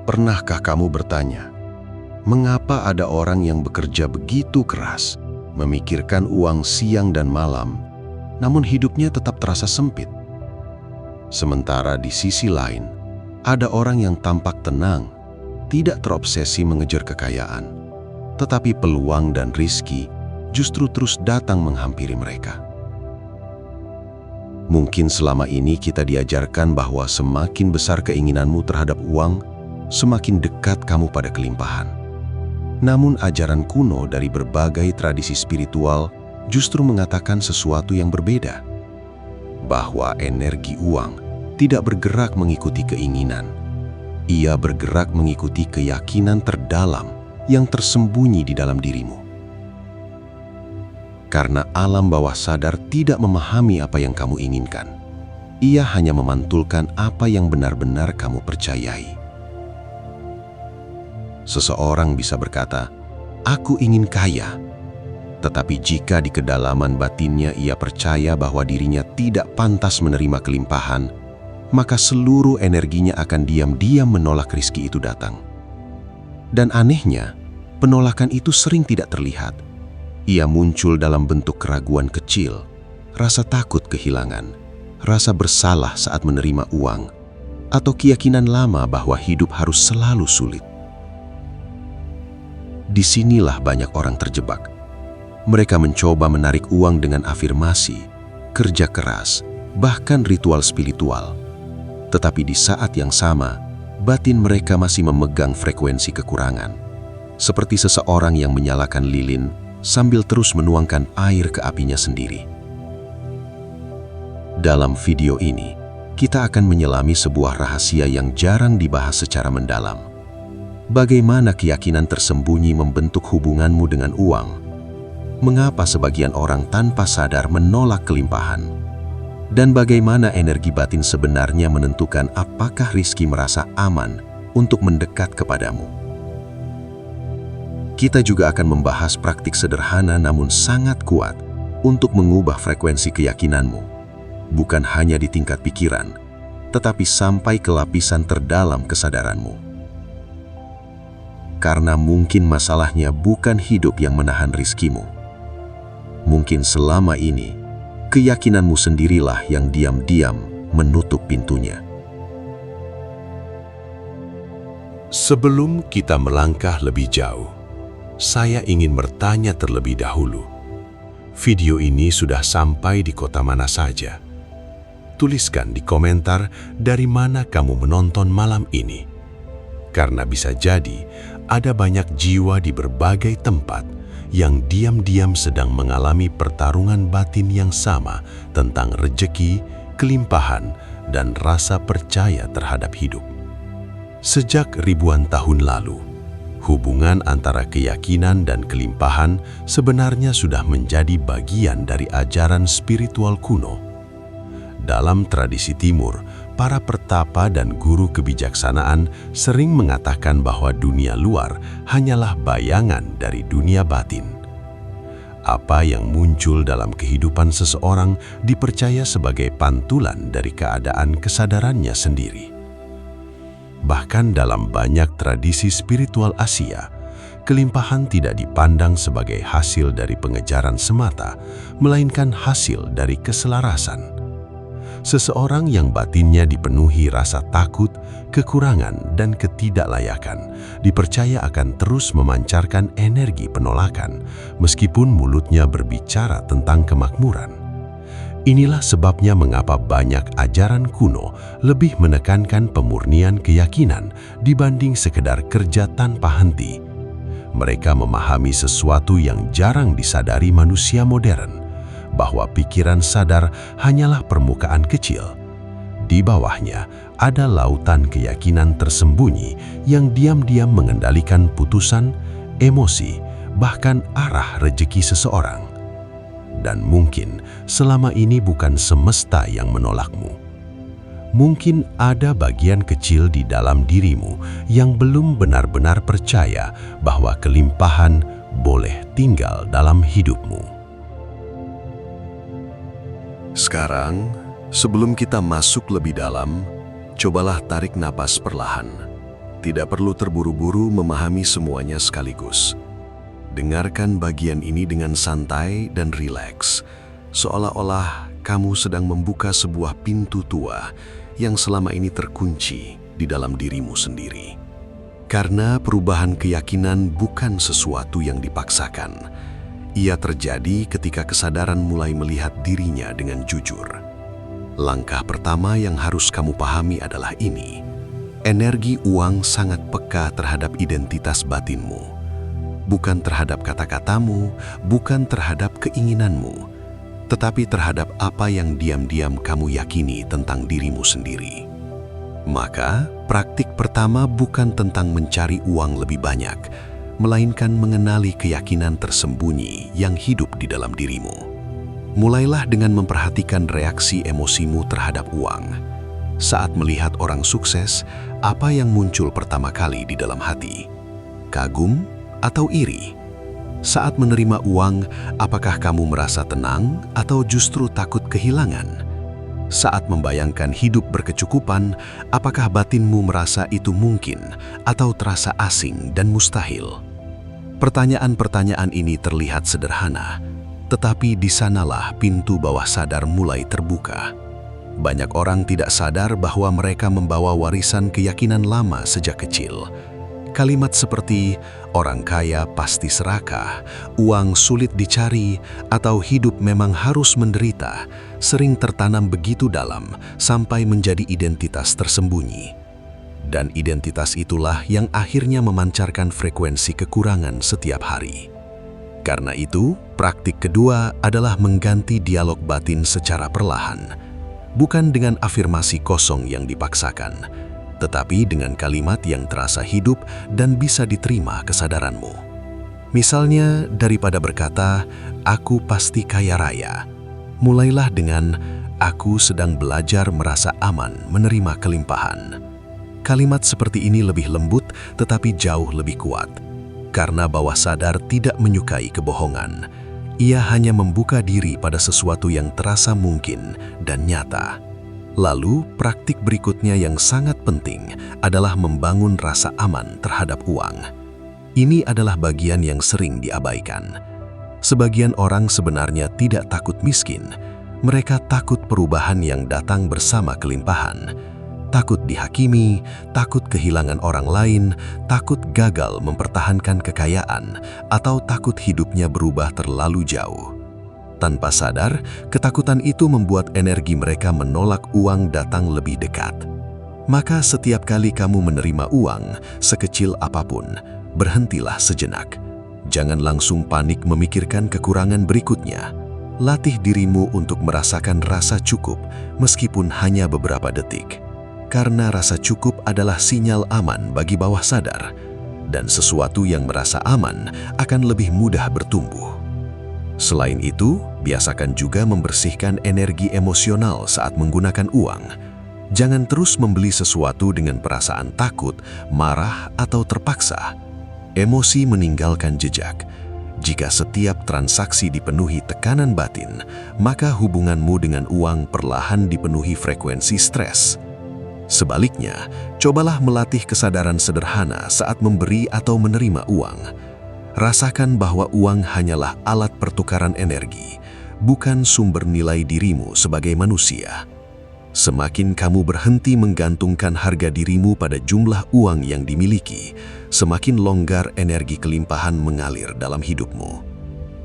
Pernahkah kamu bertanya, mengapa ada orang yang bekerja begitu keras, memikirkan uang siang dan malam, namun hidupnya tetap terasa sempit? Sementara di sisi lain, ada orang yang tampak tenang, tidak terobsesi mengejar kekayaan, tetapi peluang dan rizki justru terus datang menghampiri mereka. Mungkin selama ini kita diajarkan bahwa semakin besar keinginanmu terhadap uang, semakin dekat kamu pada kelimpahan. Namun ajaran kuno dari berbagai tradisi spiritual justru mengatakan sesuatu yang berbeda. Bahwa energi uang tidak bergerak mengikuti keinginan. Ia bergerak mengikuti keyakinan terdalam yang tersembunyi di dalam dirimu. Karena alam bawah sadar tidak memahami apa yang kamu inginkan. Ia hanya memantulkan apa yang benar-benar kamu percayai. Seseorang bisa berkata, "Aku ingin kaya." Tetapi jika di kedalaman batinnya ia percaya bahwa dirinya tidak pantas menerima kelimpahan, maka seluruh energinya akan diam-diam menolak rezeki itu datang. Dan anehnya, penolakan itu sering tidak terlihat. Ia muncul dalam bentuk keraguan kecil, rasa takut kehilangan, rasa bersalah saat menerima uang, atau keyakinan lama bahwa hidup harus selalu sulit. Disinilah banyak orang terjebak. Mereka mencoba menarik uang dengan afirmasi, kerja keras, bahkan ritual spiritual. Tetapi di saat yang sama, batin mereka masih memegang frekuensi kekurangan. Seperti seseorang yang menyalakan lilin sambil terus menuangkan air ke apinya sendiri. Dalam video ini, kita akan menyelami sebuah rahasia yang jarang dibahas secara mendalam. Bagaimana keyakinan tersembunyi membentuk hubunganmu dengan uang? Mengapa sebagian orang tanpa sadar menolak kelimpahan? Dan bagaimana energi batin sebenarnya menentukan apakah rizki merasa aman untuk mendekat kepadamu? Kita juga akan membahas praktik sederhana namun sangat kuat untuk mengubah frekuensi keyakinanmu, bukan hanya di tingkat pikiran, tetapi sampai ke lapisan terdalam kesadaranmu. Karena mungkin masalahnya bukan hidup yang menahan rizkimu. Mungkin selama ini, keyakinanmu sendirilah yang diam-diam menutup pintunya. Sebelum kita melangkah lebih jauh, saya ingin bertanya terlebih dahulu. Video ini sudah sampai di kota mana saja? Tuliskan di komentar dari mana kamu menonton malam ini. Karena bisa jadi ada banyak jiwa di berbagai tempat yang diam-diam sedang mengalami pertarungan batin yang sama tentang rejeki, kelimpahan, dan rasa percaya terhadap hidup. Sejak ribuan tahun lalu, hubungan antara keyakinan dan kelimpahan sebenarnya sudah menjadi bagian dari ajaran spiritual kuno. Dalam tradisi Timur, para pertapa dan guru kebijaksanaan sering mengatakan bahwa dunia luar hanyalah bayangan dari dunia batin. Apa yang muncul dalam kehidupan seseorang dipercaya sebagai pantulan dari keadaan kesadarannya sendiri. Bahkan dalam banyak tradisi spiritual Asia, kelimpahan tidak dipandang sebagai hasil dari pengejaran semata, melainkan hasil dari keselarasan. Seseorang yang batinnya dipenuhi rasa takut, kekurangan, dan ketidaklayakan dipercaya akan terus memancarkan energi penolakan, meskipun mulutnya berbicara tentang kemakmuran. Inilah sebabnya mengapa banyak ajaran kuno lebih menekankan pemurnian keyakinan dibanding sekedar kerja tanpa henti. Mereka memahami sesuatu yang jarang disadari manusia modern, bahwa pikiran sadar hanyalah permukaan kecil. Di bawahnya ada lautan keyakinan tersembunyi yang diam-diam mengendalikan putusan, emosi, bahkan arah rejeki seseorang. Dan mungkin selama ini bukan semesta yang menolakmu. Mungkin ada bagian kecil di dalam dirimu yang belum benar-benar percaya bahwa kelimpahan boleh tinggal dalam hidupmu. Sekarang, sebelum kita masuk lebih dalam, cobalah tarik napas perlahan. Tidak perlu terburu-buru memahami semuanya sekaligus. Dengarkan bagian ini dengan santai dan rileks, seolah-olah kamu sedang membuka sebuah pintu tua yang selama ini terkunci di dalam dirimu sendiri. Karena perubahan keyakinan bukan sesuatu yang dipaksakan. Ia terjadi ketika kesadaran mulai melihat dirinya dengan jujur. Langkah pertama yang harus kamu pahami adalah ini. Energi uang sangat peka terhadap identitas batinmu. Bukan terhadap kata-katamu, bukan terhadap keinginanmu, tetapi terhadap apa yang diam-diam kamu yakini tentang dirimu sendiri. Maka, praktik pertama bukan tentang mencari uang lebih banyak, melainkan mengenali keyakinan tersembunyi yang hidup di dalam dirimu. Mulailah dengan memperhatikan reaksi emosimu terhadap uang. Saat melihat orang sukses, apa yang muncul pertama kali di dalam hati? Kagum atau iri? Saat menerima uang, apakah kamu merasa tenang atau justru takut kehilangan? Saat membayangkan hidup berkecukupan, apakah batinmu merasa itu mungkin atau terasa asing dan mustahil? Pertanyaan-pertanyaan ini terlihat sederhana, tetapi di sanalah pintu bawah sadar mulai terbuka. Banyak orang tidak sadar bahwa mereka membawa warisan keyakinan lama sejak kecil. Kalimat seperti orang kaya pasti serakah, uang sulit dicari, atau hidup memang harus menderita sering tertanam begitu dalam sampai menjadi identitas tersembunyi. Dan identitas itulah yang akhirnya memancarkan frekuensi kekurangan setiap hari. Karena itu, praktik kedua adalah mengganti dialog batin secara perlahan. Bukan dengan afirmasi kosong yang dipaksakan, tetapi dengan kalimat yang terasa hidup dan bisa diterima kesadaranmu. Misalnya, daripada berkata, "Aku pasti kaya raya," mulailah dengan, "Aku sedang belajar merasa aman menerima kelimpahan." Kalimat seperti ini lebih lembut tetapi jauh lebih kuat. Karena bawah sadar tidak menyukai kebohongan. Ia hanya membuka diri pada sesuatu yang terasa mungkin dan nyata. Lalu, praktik berikutnya yang sangat penting adalah membangun rasa aman terhadap uang. Ini adalah bagian yang sering diabaikan. Sebagian orang sebenarnya tidak takut miskin. Mereka takut perubahan yang datang bersama kelimpahan. Takut dihakimi, takut kehilangan orang lain, takut gagal mempertahankan kekayaan, atau takut hidupnya berubah terlalu jauh. Tanpa sadar, ketakutan itu membuat energi mereka menolak uang datang lebih dekat. Maka setiap kali kamu menerima uang, sekecil apapun, berhentilah sejenak. Jangan langsung panik memikirkan kekurangan berikutnya. Latih dirimu untuk merasakan rasa cukup, meskipun hanya beberapa detik. Karena rasa cukup adalah sinyal aman bagi bawah sadar, dan sesuatu yang merasa aman akan lebih mudah bertumbuh. Selain itu, biasakan juga membersihkan energi emosional saat menggunakan uang. Jangan terus membeli sesuatu dengan perasaan takut, marah, atau terpaksa. Emosi meninggalkan jejak. Jika setiap transaksi dipenuhi tekanan batin, maka hubunganmu dengan uang perlahan dipenuhi frekuensi stres. Sebaliknya, cobalah melatih kesadaran sederhana saat memberi atau menerima uang. Rasakan bahwa uang hanyalah alat pertukaran energi, bukan sumber nilai dirimu sebagai manusia. Semakin kamu berhenti menggantungkan harga dirimu pada jumlah uang yang dimiliki, semakin longgar energi kelimpahan mengalir dalam hidupmu.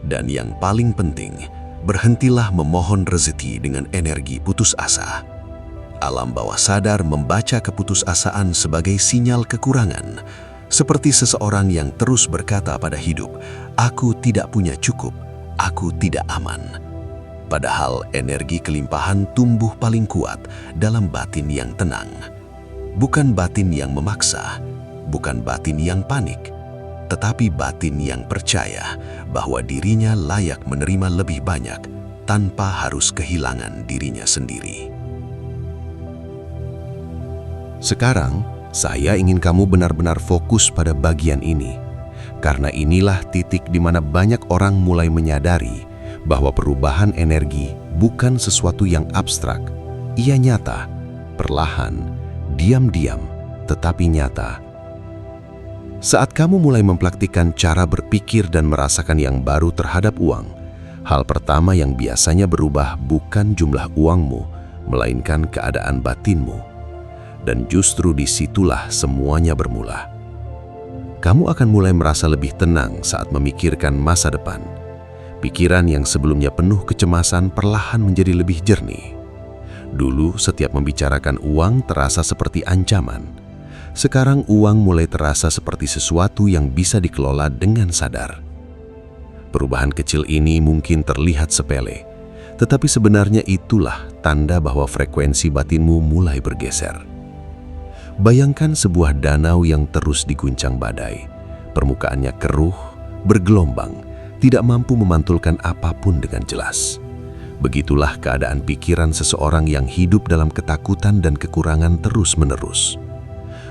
Dan yang paling penting, berhentilah memohon rezeki dengan energi putus asa. Alam bawah sadar membaca keputusasaan sebagai sinyal kekurangan, seperti seseorang yang terus berkata pada hidup, "Aku tidak punya cukup, aku tidak aman." Padahal energi kelimpahan tumbuh paling kuat dalam batin yang tenang. Bukan batin yang memaksa, bukan batin yang panik, tetapi batin yang percaya bahwa dirinya layak menerima lebih banyak tanpa harus kehilangan dirinya sendiri. Sekarang, saya ingin kamu benar-benar fokus pada bagian ini, karena inilah titik di mana banyak orang mulai menyadari bahwa perubahan energi bukan sesuatu yang abstrak. Ia nyata, perlahan, diam-diam, tetapi nyata, Saat kamu mulai mempraktikkan cara berpikir dan merasakan yang baru terhadap uang, hal pertama yang biasanya berubah bukan jumlah uangmu, melainkan keadaan batinmu. Dan justru disitulah semuanya bermula. Kamu akan mulai merasa lebih tenang saat memikirkan masa depan. Pikiran yang sebelumnya penuh kecemasan perlahan menjadi lebih jernih. Dulu, setiap membicarakan uang terasa seperti ancaman. Sekarang uang mulai terasa seperti sesuatu yang bisa dikelola dengan sadar. Perubahan kecil ini mungkin terlihat sepele, tetapi sebenarnya itulah tanda bahwa frekuensi batinmu mulai bergeser. Bayangkan sebuah danau yang terus diguncang badai. Permukaannya keruh, bergelombang, tidak mampu memantulkan apapun dengan jelas. Begitulah keadaan pikiran seseorang yang hidup dalam ketakutan dan kekurangan terus-menerus.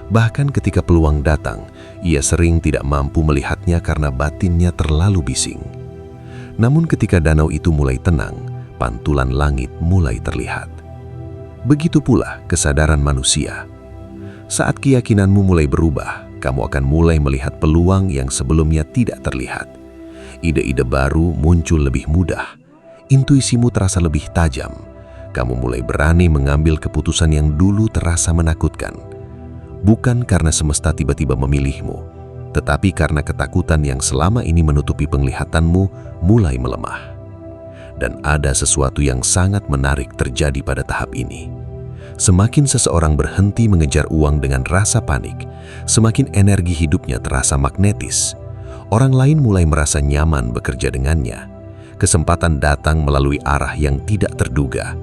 Bahkan ketika peluang datang, ia sering tidak mampu melihatnya karena batinnya terlalu bising. Namun ketika danau itu mulai tenang, pantulan langit mulai terlihat. Begitu pula kesadaran manusia. Saat keyakinanmu mulai berubah, kamu akan mulai melihat peluang yang sebelumnya tidak terlihat. Ide-ide baru muncul lebih mudah. Intuisimu terasa lebih tajam. Kamu mulai berani mengambil keputusan yang dulu terasa menakutkan. Bukan karena semesta tiba-tiba memilihmu, tetapi karena ketakutan yang selama ini menutupi penglihatanmu mulai melemah. Dan ada sesuatu yang sangat menarik terjadi pada tahap ini. Semakin seseorang berhenti mengejar uang dengan rasa panik, semakin energi hidupnya terasa magnetis. Orang lain mulai merasa nyaman bekerja dengannya. Kesempatan datang melalui arah yang tidak terduga.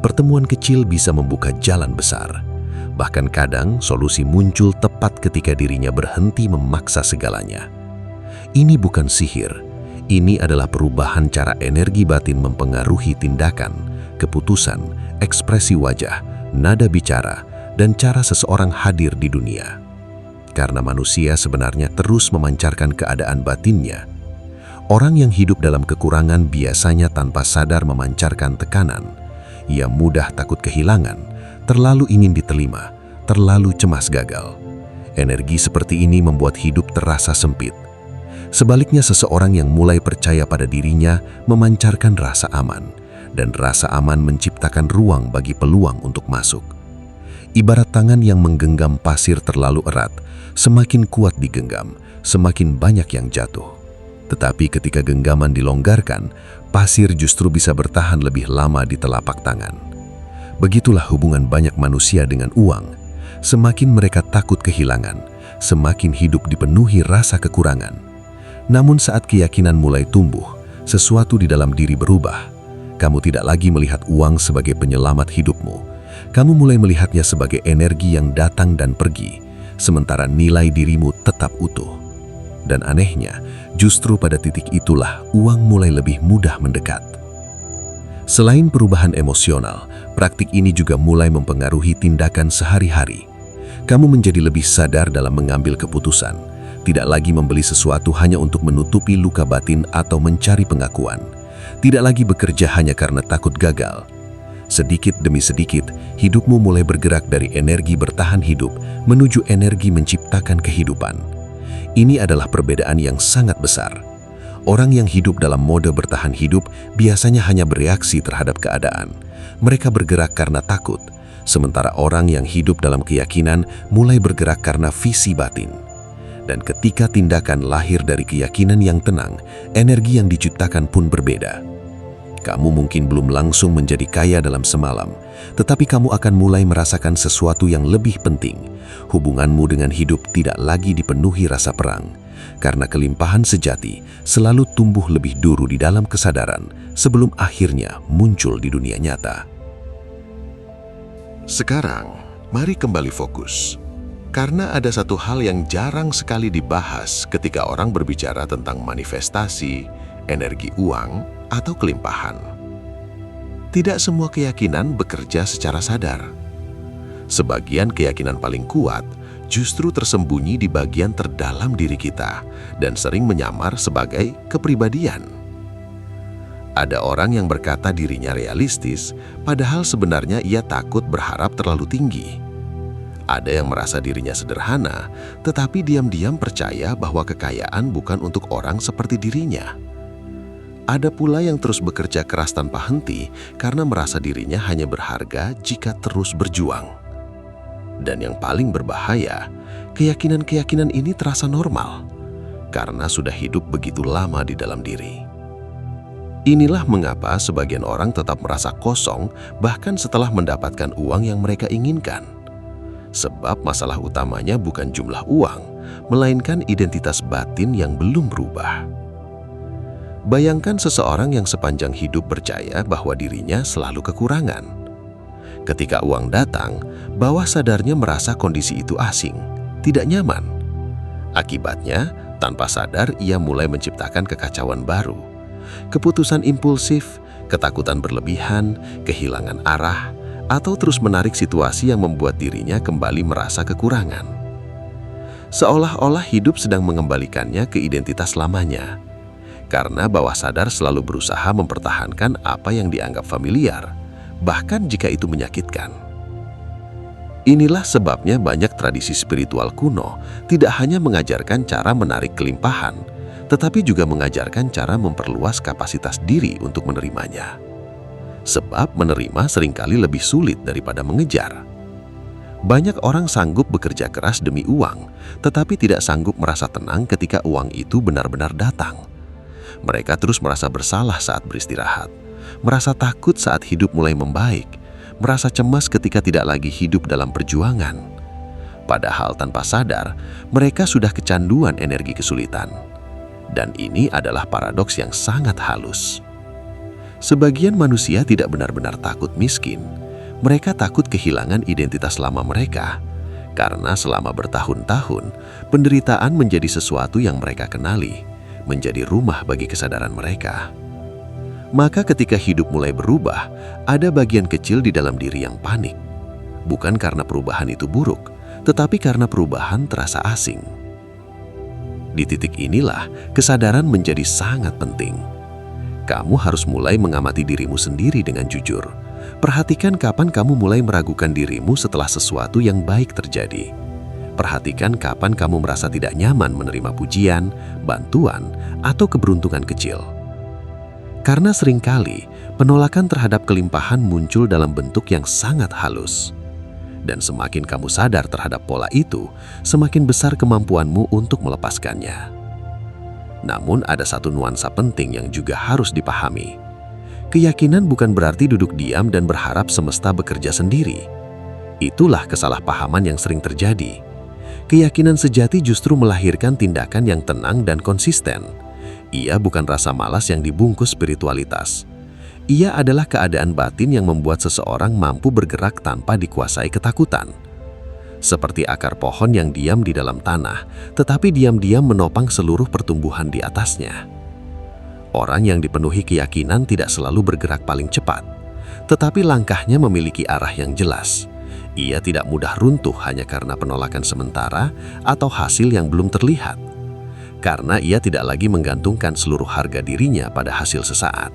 Pertemuan kecil bisa membuka jalan besar. Bahkan kadang solusi muncul tepat ketika dirinya berhenti memaksa segalanya. Ini bukan sihir, ini adalah perubahan cara energi batin mempengaruhi tindakan, keputusan, ekspresi wajah, nada bicara, dan cara seseorang hadir di dunia. Karena manusia sebenarnya terus memancarkan keadaan batinnya. Orang yang hidup dalam kekurangan biasanya tanpa sadar memancarkan tekanan. Ia mudah takut kehilangan, terlalu ingin diterima, terlalu cemas gagal. Energi seperti ini membuat hidup terasa sempit. Sebaliknya, seseorang yang mulai percaya pada dirinya memancarkan rasa aman, dan rasa aman menciptakan ruang bagi peluang untuk masuk. Ibarat tangan yang menggenggam pasir terlalu erat, semakin kuat digenggam, semakin banyak yang jatuh. Tetapi ketika genggaman dilonggarkan, pasir justru bisa bertahan lebih lama di telapak tangan. Begitulah hubungan banyak manusia dengan uang. Semakin mereka takut kehilangan, semakin hidup dipenuhi rasa kekurangan. Namun saat keyakinan mulai tumbuh, sesuatu di dalam diri berubah. Kamu tidak lagi melihat uang sebagai penyelamat hidupmu. Kamu mulai melihatnya sebagai energi yang datang dan pergi, sementara nilai dirimu tetap utuh. Dan anehnya, justru pada titik itulah uang mulai lebih mudah mendekat. Selain perubahan emosional, praktik ini juga mulai mempengaruhi tindakan sehari-hari. Kamu menjadi lebih sadar dalam mengambil keputusan, tidak lagi membeli sesuatu hanya untuk menutupi luka batin atau mencari pengakuan, tidak lagi bekerja hanya karena takut gagal. Sedikit demi sedikit, hidupmu mulai bergerak dari energi bertahan hidup menuju energi menciptakan kehidupan. Ini adalah perbedaan yang sangat besar. Orang yang hidup dalam mode bertahan hidup biasanya hanya bereaksi terhadap keadaan. Mereka bergerak karena takut, sementara orang yang hidup dalam keyakinan mulai bergerak karena visi batin. Dan ketika tindakan lahir dari keyakinan yang tenang, energi yang diciptakan pun berbeda. Kamu mungkin belum langsung menjadi kaya dalam semalam, tetapi kamu akan mulai merasakan sesuatu yang lebih penting. Hubunganmu dengan hidup tidak lagi dipenuhi rasa perang. Karena kelimpahan sejati selalu tumbuh lebih dulu di dalam kesadaran sebelum akhirnya muncul di dunia nyata. Sekarang, mari kembali fokus. Karena ada satu hal yang jarang sekali dibahas ketika orang berbicara tentang manifestasi, energi uang, atau kelimpahan. Tidak semua keyakinan bekerja secara sadar. Sebagian keyakinan paling kuat justru tersembunyi di bagian terdalam diri kita dan sering menyamar sebagai kepribadian. Ada orang yang berkata dirinya realistis, padahal sebenarnya ia takut berharap terlalu tinggi. Ada yang merasa dirinya sederhana, tetapi diam-diam percaya bahwa kekayaan bukan untuk orang seperti dirinya. Ada pula yang terus bekerja keras tanpa henti karena merasa dirinya hanya berharga jika terus berjuang. Dan yang paling berbahaya, keyakinan-keyakinan ini terasa normal karena sudah hidup begitu lama di dalam diri. Inilah mengapa sebagian orang tetap merasa kosong bahkan setelah mendapatkan uang yang mereka inginkan. Sebab masalah utamanya bukan jumlah uang, melainkan identitas batin yang belum berubah. Bayangkan seseorang yang sepanjang hidup percaya bahwa dirinya selalu kekurangan. Ketika uang datang, bawah sadarnya merasa kondisi itu asing, tidak nyaman. Akibatnya, tanpa sadar ia mulai menciptakan kekacauan baru. Keputusan impulsif, ketakutan berlebihan, kehilangan arah, atau terus menarik situasi yang membuat dirinya kembali merasa kekurangan. Seolah-olah hidup sedang mengembalikannya ke identitas lamanya. Karena bawah sadar selalu berusaha mempertahankan apa yang dianggap familiar, bahkan jika itu menyakitkan. Inilah sebabnya banyak tradisi spiritual kuno tidak hanya mengajarkan cara menarik kelimpahan, tetapi juga mengajarkan cara memperluas kapasitas diri untuk menerimanya. Sebab menerima seringkali lebih sulit daripada mengejar. Banyak orang sanggup bekerja keras demi uang, tetapi tidak sanggup merasa tenang ketika uang itu benar-benar datang. Mereka terus merasa bersalah saat beristirahat, merasa takut saat hidup mulai membaik, merasa cemas ketika tidak lagi hidup dalam perjuangan. Padahal tanpa sadar, mereka sudah kecanduan energi kesulitan. Dan ini adalah paradoks yang sangat halus. Sebagian manusia tidak benar-benar takut miskin. Mereka takut kehilangan identitas lama mereka. Karena selama bertahun-tahun, penderitaan menjadi sesuatu yang mereka kenali, menjadi rumah bagi kesadaran mereka. Maka ketika hidup mulai berubah, ada bagian kecil di dalam diri yang panik. Bukan karena perubahan itu buruk, tetapi karena perubahan terasa asing. Di titik inilah kesadaran menjadi sangat penting. Kamu harus mulai mengamati dirimu sendiri dengan jujur. Perhatikan kapan kamu mulai meragukan dirimu setelah sesuatu yang baik terjadi. Perhatikan kapan kamu merasa tidak nyaman menerima pujian, bantuan, atau keberuntungan kecil. Karena seringkali penolakan terhadap kelimpahan muncul dalam bentuk yang sangat halus. Dan semakin kamu sadar terhadap pola itu, semakin besar kemampuanmu untuk melepaskannya. Namun ada satu nuansa penting yang juga harus dipahami. Keyakinan bukan berarti duduk diam dan berharap semesta bekerja sendiri. Itulah kesalahpahaman yang sering terjadi. Keyakinan sejati justru melahirkan tindakan yang tenang dan konsisten. Ia bukan rasa malas yang dibungkus spiritualitas. Ia adalah keadaan batin yang membuat seseorang mampu bergerak tanpa dikuasai ketakutan. Seperti akar pohon yang diam di dalam tanah, tetapi diam-diam menopang seluruh pertumbuhan di atasnya. Orang yang dipenuhi keyakinan tidak selalu bergerak paling cepat, tetapi langkahnya memiliki arah yang jelas. Ia tidak mudah runtuh hanya karena penolakan sementara atau hasil yang belum terlihat. Karena ia tidak lagi menggantungkan seluruh harga dirinya pada hasil sesaat.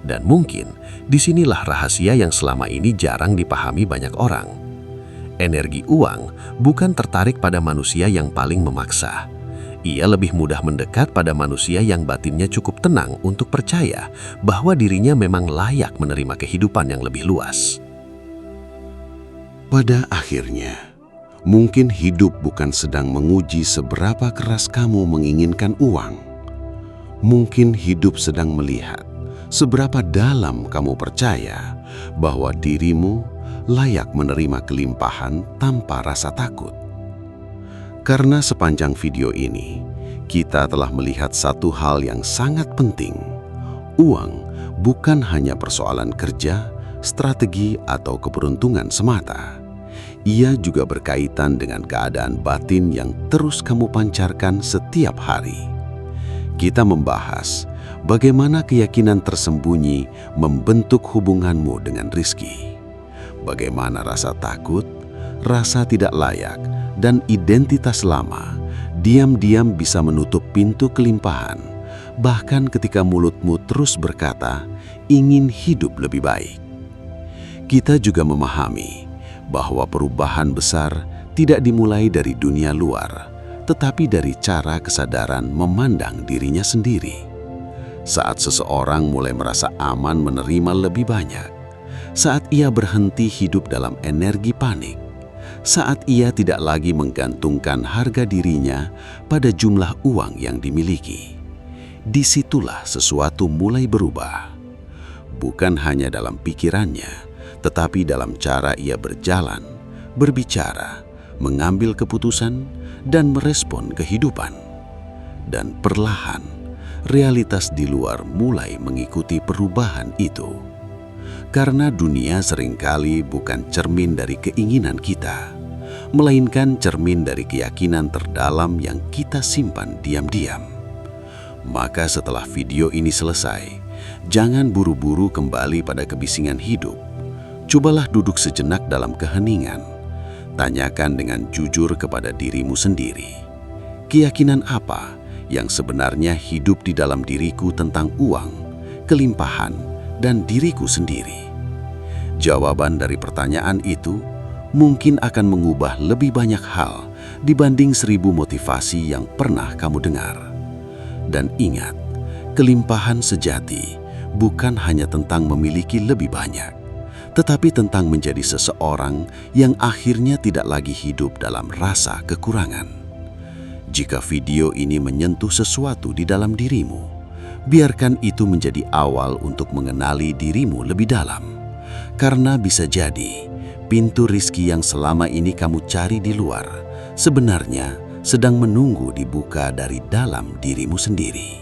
Dan mungkin disinilah rahasia yang selama ini jarang dipahami banyak orang. Energi uang bukan tertarik pada manusia yang paling memaksa. Ia lebih mudah mendekat pada manusia yang batinnya cukup tenang untuk percaya bahwa dirinya memang layak menerima kehidupan yang lebih luas. Pada akhirnya, mungkin hidup bukan sedang menguji seberapa keras kamu menginginkan uang. Mungkin hidup sedang melihat seberapa dalam kamu percaya bahwa dirimu layak menerima kelimpahan tanpa rasa takut. Karena sepanjang video ini, kita telah melihat satu hal yang sangat penting. Uang bukan hanya persoalan kerja, strategi, atau keberuntungan semata. Ia juga berkaitan dengan keadaan batin yang terus kamu pancarkan setiap hari. Kita membahas bagaimana keyakinan tersembunyi membentuk hubunganmu dengan rezeki. Bagaimana rasa takut, rasa tidak layak, dan identitas lama diam-diam bisa menutup pintu kelimpahan, bahkan ketika mulutmu terus berkata, ingin hidup lebih baik. Kita juga memahami bahwa perubahan besar tidak dimulai dari dunia luar, tetapi dari cara kesadaran memandang dirinya sendiri. Saat seseorang mulai merasa aman menerima lebih banyak, saat ia berhenti hidup dalam energi panik, saat ia tidak lagi menggantungkan harga dirinya pada jumlah uang yang dimiliki, disitulah sesuatu mulai berubah. Bukan hanya dalam pikirannya, tetapi dalam cara ia berjalan, berbicara, mengambil keputusan, dan merespon kehidupan. Dan perlahan, realitas di luar mulai mengikuti perubahan itu. Karena dunia seringkali bukan cermin dari keinginan kita, melainkan cermin dari keyakinan terdalam yang kita simpan diam-diam. Maka setelah video ini selesai, jangan buru-buru kembali pada kebisingan hidup. Cobalah duduk sejenak dalam keheningan. Tanyakan dengan jujur kepada dirimu sendiri. Keyakinan apa yang sebenarnya hidup di dalam diriku tentang uang, kelimpahan, dan diriku sendiri? Jawaban dari pertanyaan itu mungkin akan mengubah lebih banyak hal dibanding 1000 motivasi yang pernah kamu dengar. Dan ingat, kelimpahan sejati bukan hanya tentang memiliki lebih banyak, tetapi tentang menjadi seseorang yang akhirnya tidak lagi hidup dalam rasa kekurangan. Jika video ini menyentuh sesuatu di dalam dirimu, biarkan itu menjadi awal untuk mengenali dirimu lebih dalam. Karena bisa jadi, pintu rizki yang selama ini kamu cari di luar, sebenarnya sedang menunggu dibuka dari dalam dirimu sendiri.